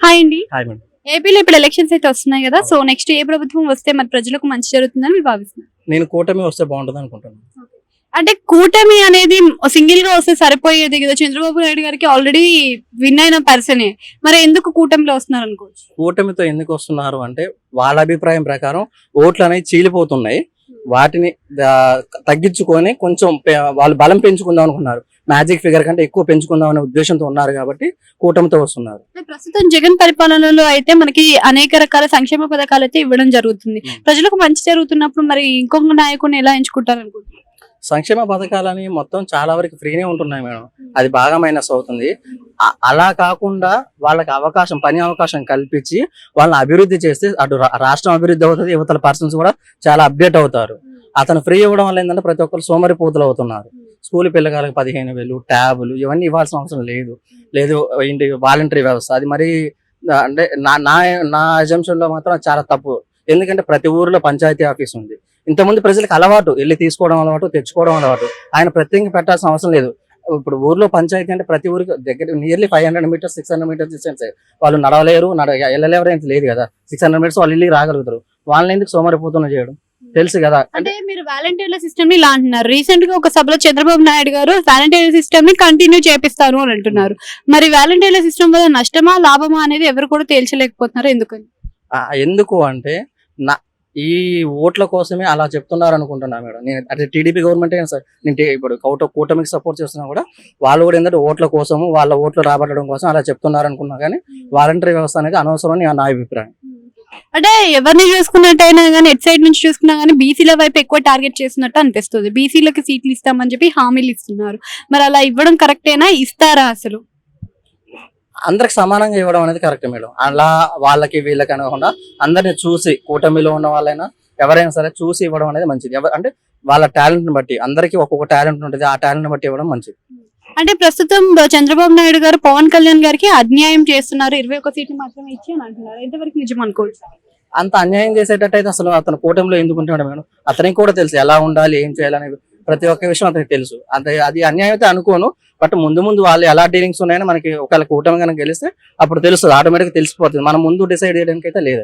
Hi అండి. Hi madam. ఏపీలో ఇప్పుడు ఎలక్షన్స్ అయితే వస్తున్నాయి కదా, సో నెక్స్ట్ ఏ ప్రభుత్వం వస్తే మరి ప్రజలకు మంచి జరుగుతుందని మీరు భావిస్తున్నారు? నేను కూటమి వస్తే బాగుంటుంది అనుకుంటున్నాను. అంటే కూటమి అనేది సింగిల్ గా వస్తే సరిపోయేది కదా, చంద్రబాబు నాయుడు గారికి ఆల్రెడీ విన్ అయిన పర్సనే, మరి ఎందుకు కూటమిలో వస్తున్నారు అనుకోవచ్చు? కూటమితో ఎందుకు వస్తున్నారు అంటే వాళ్ళ అభిప్రాయం ప్రకారం ఓట్లు అనేవి చీలిపోతున్నాయి, వాటిని తగ్గించుకొని కొంచెం వాళ్ళు బలం పెంచుకుందాం అనుకున్నారు. మ్యాజిక్ ఫిగర్ కంటే ఎక్కువ పెంచుకుందాం అనే ఉద్దేశంతో ఉన్నారు కాబట్టి కూటమితో వస్తున్నారు. ప్రస్తుతం జగన్ పరిపాలనలో అయితే మనకి అనేక రకాల సంక్షేమ పథకాలు అయితే ఇవ్వడం జరుగుతుంది. ప్రజలకు మంచి జరుగుతున్నప్పుడు మరి ఇంకొక నాయకుడిని ఎలా ఎంచుకుంటారు అనుకుంటున్నారు? సంక్షేమ పథకాలని మొత్తం చాలా వరకు ఫ్రీనే ఉంటున్నాయి మేడం, అది బాగా మైనస్ అవుతుంది. అలా కాకుండా వాళ్ళకి పని అవకాశం కల్పించి వాళ్ళని అభివృద్ధి చేస్తే అటు రాష్ట్రం అభివృద్ధి అవుతుంది, యువతల పర్సన్స్ కూడా చాలా అప్డేట్ అవుతారు. అతను ఫ్రీ ఇవ్వడం వల్ల ఏంటంటే ప్రతి ఒక్కరు సోమరి పోతులు అవుతున్నారు. స్కూల్ పిల్లగాలకు 15,000 ట్యాబులు ఇవన్నీ ఇవ్వాల్సిన అవసరం లేదు ఏంటి వాలంటరీ వ్యవస్థ, అది మరి అంటే నా అజంప్షన్ లో మాత్రం చాలా తప్పు. ఎందుకంటే ప్రతి ఊరిలో పంచాయతీ ఆఫీస్ ఉంది. ఇంతకుముందు ప్రజలకు అలవాటు వెళ్ళి తీసుకోవడం అలవాటు, తెచ్చుకోవడం అలవాటు. ఆయన ప్రత్యేకంగా పెట్టాల్సిన అవసరం లేదు. ఇప్పుడు ఊర్లో పంచాయతీ అంటే ప్రతి ఊరికి దగ్గర నియర్లీ 500 మీటర్స్ 600 మీటర్స్ డిస్టెన్స్. వాళ్ళు నడవలేరు, వెళ్ళలేరు ఎంత లేదు కదా. 600 మీటర్స్ వాళ్ళు ఇల్లు రాగలుగుతారు. వాళ్ళని ఎందుకు సోమరిపోతున్నా చేయడం తెలుసు కదా. అంటే మీరు వాలంటీర్ల సిస్టమ్ ని ఇలా అంటున్నారు. రీసెంట్ గా ఒక సభలో చంద్రబాబు నాయుడు గారు వాలంటీర్ల సిస్టమ్ ని కంటిన్యూ చేపిస్తారు అని అంటున్నారు. మరి వాలంటీర్ల సిస్టమ్ వల్ల నష్టమా లాభమా అనేది ఎవరు కూడా తేల్చలేకపోతున్నారు, ఎందుకని? ఎందుకు అంటే ఈ ఓట్ల కోసమే అలా చెప్తున్నారు అనుకుంటున్నా మేడం. నేను అంటే టీడీపీ గవర్నమెంట్ అయినా సార్, నేను ఇప్పుడు కూటమికి సపోర్ట్ చేస్తున్నా కూడా వాళ్ళు కూడా ఏంటంటే ఓట్ల కోసము వాళ్ళ ఓట్లు రాబట్టడం కోసం అలా చెప్తున్నారు అనుకున్నా. కానీ వాలంటరీ వ్యవస్థ అనేది అనవసరం నా అభిప్రాయం. అంటే ఎవరిని చూసుకున్నట్టయినా కానీ ఎట్ సైడ్ నుంచి చూసుకున్నా కానీ బీసీల వైపు ఎక్కువ టార్గెట్ చేస్తున్నట్టు అనిపిస్తుంది. బీసీలకి సీట్లు ఇస్తామని చెప్పి హామీలు ఇస్తున్నారు. మరి అలా ఇవ్వడం కరెక్టేనా? ఇస్తారా అసలు? అందరికి సమానంగా ఇవ్వడం అనేది కరెక్ట్ మేడం. అలా వాళ్ళకి వీళ్ళకి అనకుండా అందరిని చూసి, కూటమిలో ఉన్న వాళ్ళైనా ఎవరైనా సరే చూసి ఇవ్వడం అనేది మంచిది. అంటే వాళ్ళ టాలెంట్ ని బట్టి, అందరికి ఒక్కొక్క టాలెంట్ ఉంటుంది, ఆ టాలెంట్ ని బట్టి ఇవ్వడం మంచిది. అంటే ప్రస్తుతం చంద్రబాబు నాయుడు గారు పవన్ కళ్యాణ్ గారికి అన్యాయం చేస్తున్నారు, 21 సీట్లు మాత్రమే ఇచ్చి అని అంటున్నారు. ఎంతవరకు నిజం అనుకోవచ్చు? అంత అన్యాయం చేసేటట్టయితే అసలు అతను కూటమిలో ఎందుకుంటున్నాడు మేడం? అతనికి కూడా తెలుసు ఎలా ఉండాలి, ఏం చేయాలనేది ప్రతి ఒక్క విషయం అతనికి తెలుసు. అది అన్యాయం అయితే అనుకోను. బట్ ముందు వాళ్ళు ఎలా డీలింగ్స్ ఉన్నాయని మనకి ఒకవేళ కూటమి కనుక గెలిస్తే అప్పుడు తెలుస్తుంది, ఆటోమేటిక్ తెలిసిపోతుంది. మనం ముందు డిసైడ్ చేయడానికి అయితే లేదు.